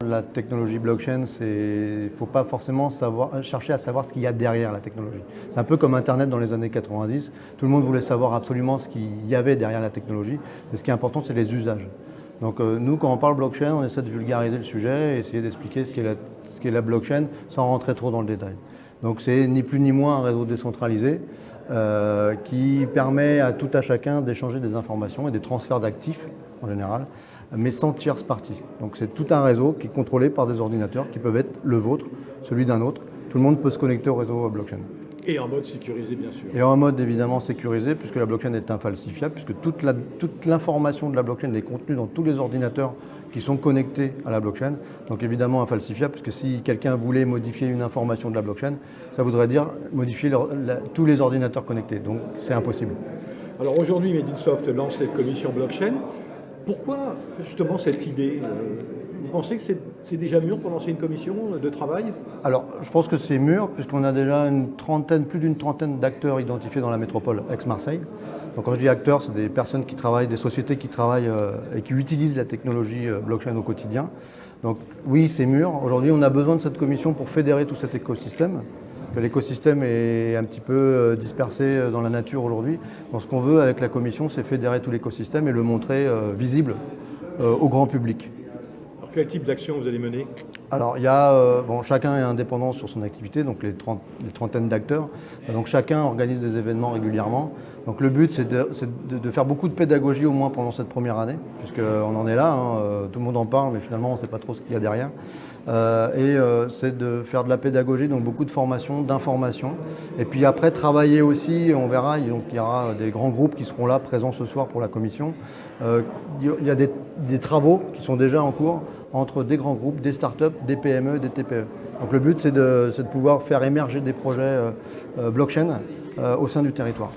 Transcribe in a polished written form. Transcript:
La technologie blockchain, il ne faut pas forcément chercher à savoir ce qu'il y a derrière la technologie. C'est un peu comme Internet dans les années 90. Tout le monde voulait savoir absolument ce qu'il y avait derrière la technologie. Mais ce qui est important, c'est les usages. Donc nous, quand on parle blockchain, on essaie de vulgariser le sujet et essayer d'expliquer ce qu'est la blockchain sans rentrer trop dans le détail. Donc c'est ni plus ni moins un réseau décentralisé qui permet à tout à chacun d'échanger des informations et des transferts d'actifs en général, mais sans tierce partie. Donc c'est tout un réseau qui est contrôlé par des ordinateurs qui peuvent être le vôtre, celui d'un autre. Tout le monde peut se connecter au réseau blockchain. Et en mode sécurisé, bien sûr. Et en mode évidemment sécurisé, puisque la blockchain est infalsifiable, puisque toute l'information de la blockchain est contenue dans tous les ordinateurs qui sont connectés à la blockchain. Donc évidemment infalsifiable, puisque si quelqu'un voulait modifier une information de la blockchain, ça voudrait dire modifier tous les ordinateurs connectés. Donc c'est impossible. Alors aujourd'hui, Medinsoft lance cette commission blockchain. Pourquoi justement cette idée? Vous pensez que c'est déjà mûr pour lancer une commission de travail? Alors, je pense que c'est mûr, puisqu'on a déjà plus d'une trentaine d'acteurs identifiés dans la métropole Aix-Marseille. Donc quand je dis acteurs, c'est des personnes qui travaillent, des sociétés qui travaillent et qui utilisent la technologie blockchain au quotidien. Donc oui, c'est mûr. Aujourd'hui, on a besoin de cette commission pour fédérer tout cet écosystème. L'écosystème est un petit peu dispersé dans la nature aujourd'hui. Donc ce qu'on veut avec la commission, c'est fédérer tout l'écosystème et le montrer visible au grand public. Alors quel type d'action vous allez mener? Alors il y a, chacun est indépendant sur son activité, donc les trentaines d'acteurs. Donc chacun organise des événements régulièrement. Donc le but c'est de faire beaucoup de pédagogie au moins pendant cette première année, puisqu'on en est là, tout le monde en parle, mais finalement on ne sait pas trop ce qu'il y a derrière. C'est de faire de la pédagogie, donc beaucoup de formation, d'information. Et puis après travailler aussi, on verra, donc il y aura des grands groupes qui seront là, présents ce soir pour la commission. Il y a des travaux qui sont déjà en cours entre des grands groupes, des startups, des PME, des TPE. Donc le but c'est de pouvoir faire émerger des projets blockchain au sein du territoire.